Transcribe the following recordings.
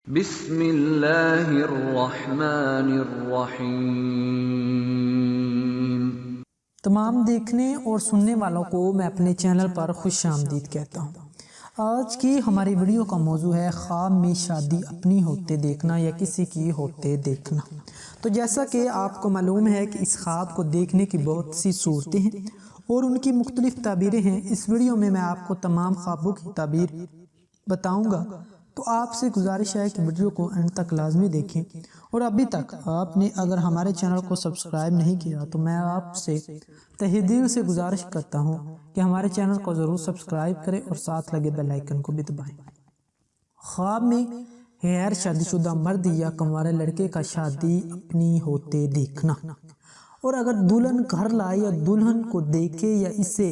بسم اللہ الرحمن الرحیم۔ تمام دیکھنے اور سننے والوں کو میں اپنے چینل پر خوش آمدید کہتا ہوں۔ آج کی ہماری ویڈیو کا موضوع ہے خواب میں شادی اپنی ہوتے دیکھنا یا کسی کی ہوتے دیکھنا۔ تو جیسا کہ آپ کو معلوم ہے کہ اس خواب کو دیکھنے کی بہت سی صورتیں ہیں اور ان کی مختلف تعبیریں ہیں۔ اس ویڈیو میں آپ کو تمام خوابوں کی تعبیر بتاؤں گا، تو آپ سے گزارش ہے کہ ویڈیو کو اینڈ تک لازمی دیکھیں، اور ابھی تک آپ نے اگر ہمارے چینل کو سبسکرائب نہیں کیا تو میں آپ سے تہہ دل سے گزارش کرتا ہوں کہ ہمارے چینل کو ضرور سبسکرائب کریں اور ساتھ لگے بیل آئیکن کو بھی دبائیں۔ خواب میں غیر شادی شدہ مرد یا کنوارے لڑکے کا شادی اپنی ہوتے دیکھنا، اور اگر دلہن گھر لائے یا دلہن کو دیکھے یا اسے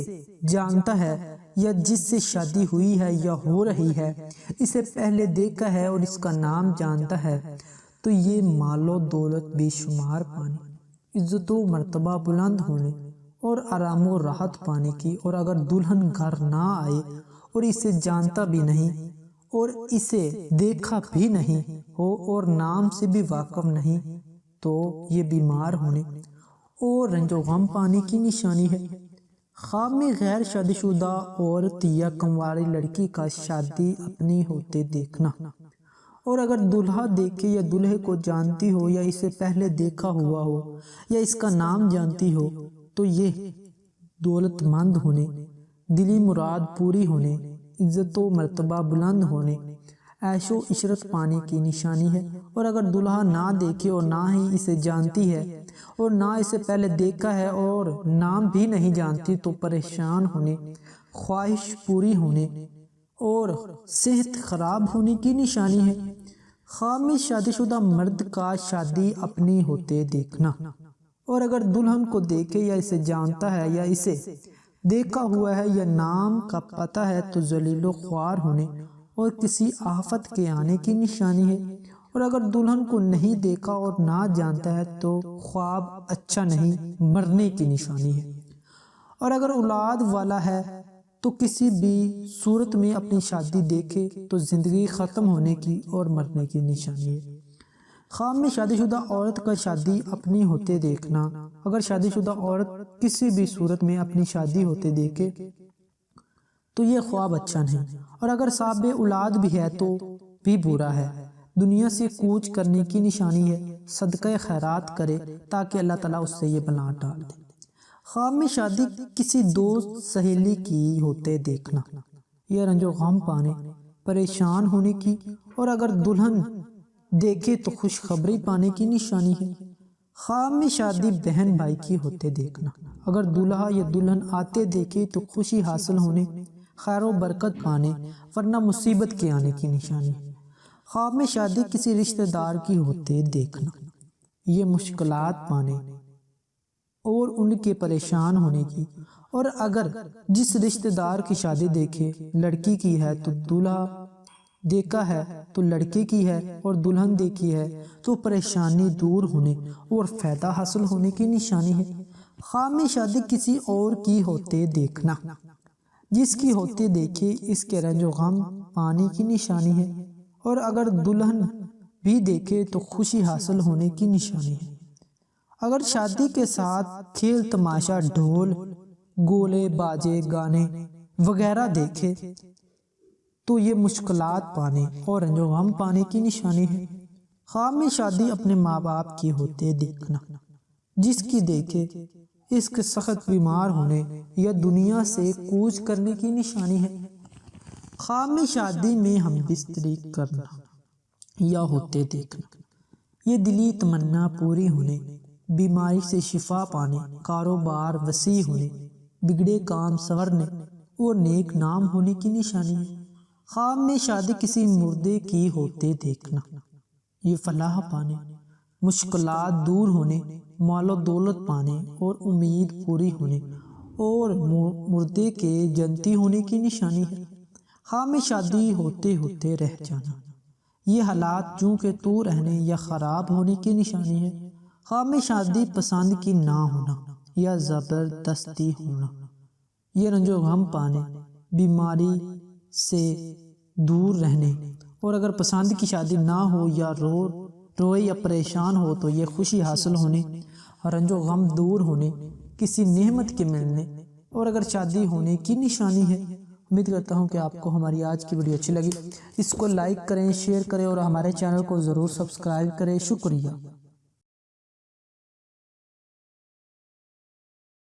جانتا ہے یا جس سے شادی ہوئی ہے یا ہو رہی ہے اسے پہلے دیکھا ہے اور اس کا نام جانتا ہے، تو یہ مال و دولت بے شمار پانے، عزت و مرتبہ بلند ہونے اور آرام و راحت پانے کی۔ اور اگر دلہن گھر نہ آئے اور اسے جانتا بھی نہیں اور اسے دیکھا بھی نہیں ہو اور نام سے بھی واقف نہیں، تو یہ بیمار ہونے اور رنج و غم پانے کی نشانی ہے۔ خواب میں غیر شادی شدہ عورت یا کنواری لڑکی کا شادی اپنی ہوتے دیکھنا، اور اگر دلہا دیکھے یا دلہے کو جانتی ہو یا اسے پہلے دیکھا ہوا ہو یا اس کا نام جانتی ہو، تو یہ دولت مند ہونے، دلی مراد پوری ہونے، عزت و مرتبہ بلند ہونے، عیش و عشرت پانے کی نشانی ہے۔ اور اگر دلہا نہ دیکھے اور نہ ہی اسے جانتی ہے اور نہ اسے پہلے دیکھا ہے اور نام بھی نہیں جانتی، تو پریشان ہونے، خواہش پوری ہونے اور صحت خراب ہونے کی نشانی ہے۔ خواب میں شادی شدہ مرد کا شادی اپنی ہوتے دیکھنا، اور اگر دلہن کو دیکھے یا اسے جانتا ہے یا اسے دیکھا ہوا ہے یا نام کا پتہ ہے، تو ذلیل و خوار ہونے اور کسی آفت کے آنے کی نشانی ہے۔ اور اگر دلہن کو نہیں دیکھا اور نہ جانتا ہے تو خواب اچھا نہیں، مرنے کی نشانی ہے۔ اور اگر اولاد والا ہے تو کسی بھی صورت میں اپنی شادی دیکھے تو زندگی ختم ہونے کی اور مرنے کی نشانی ہے۔ خواب میں شادی شدہ عورت کا شادی اپنی ہوتے دیکھنا، اگر شادی شدہ عورت کسی بھی صورت میں اپنی شادی ہوتے دیکھے تو یہ خواب اچھا نہیں، اور اگر صاحب اولاد بھی ہے تو بھی برا ہے، دنیا سے کوچ کرنے کی نشانی ہے۔ صدقہ خیرات کرے تاکہ اللہ تعالیٰ اس سے یہ بلا ڈال دے۔ خواب میں شادی کسی دوست سہیلی کی ہوتے دیکھنا، یہ رنج و غم پانے، پریشان ہونے کی، اور اگر دلہن دیکھے تو خوشخبری پانے کی نشانی ہے۔ خواب میں شادی بہن بھائی کی ہوتے دیکھنا، اگر دلہا یا دلہن آتے دیکھے تو خوشی حاصل ہونے، خیر و برکت پانے، ورنہ مصیبت کے آنے کی نشانی ہے۔ خواب میں شادی کسی رشتہ دار کی ہوتے دیکھنا، یہ مشکلات پانے اور ان کے پریشان ہونے کی۔ اور اگر جس رشتہ دار کی شادی دیکھے لڑکی کی ہے تو دلہا دیکھا ہے تو لڑکے کی ہے، اور دلہن دیکھی ہے تو پریشانی دور ہونے اور فائدہ حاصل ہونے کی نشانی ہے۔ خواب میں شادی کسی اور کی ہوتے دیکھنا، جس کی ہوتے دیکھے اس کے رنج و غم پانے کی نشانی ہے، اور اگر دلہن بھی دیکھے تو خوشی حاصل ہونے کی نشانی ہے۔ اگر شادی کے ساتھ کھیل تماشا، ڈھول گولے باجے گانے وغیرہ دیکھے تو یہ مشکلات پانے اور رنج و غم پانے کی نشانی ہے۔ خواب میں شادی اپنے ماں باپ کی ہوتے دیکھنا، جس کی دیکھے اس کے سخت بیمار ہونے یا دنیا سے کوچ کرنے کی نشانی ہے۔ خواب میں شادی میں ہم بستری کرنا یا ہوتے دیکھنا، یہ دلی تمنا پوری ہونے، بیماری سے شفا پانے، کاروبار وسیع ہونے، بگڑے کام سنورنے اور نیک نام ہونے کی نشانی ہے۔ خواب میں شادی کسی مردے کی ہوتے دیکھنا، یہ فلاح پانے، مشکلات دور ہونے، مال و دولت پانے اور امید پوری ہونے اور مردے کے جنتی ہونے کی نشانی ہے۔ خواب میں شادی ہوتے ہوتے رہ جانا، یہ حالات جوں کہ تو رہنے یا خراب ہونے کی نشانی ہے۔ خواب میں شادی پسند کی نہ ہونا یا زبردستی ہونا، یہ رنج و غم پانے، بیماری سے دور رہنے اور اگر پسند کی شادی نہ ہو یا روئے یا پریشان ہو تو یہ خوشی حاصل ہونے، رنج و غم دور ہونے، کسی نعمت کے ملنے اور اگر شادی ہونے کی نشانی ہے۔ امید کرتا ہوں کہ آپ کو ہماری آج کی ویڈیو اچھی لگی۔ اس کو لائک کریں، شیئر کریں اور ہمارے چینل کو ضرور سبسکرائب کریں۔ شکریہ۔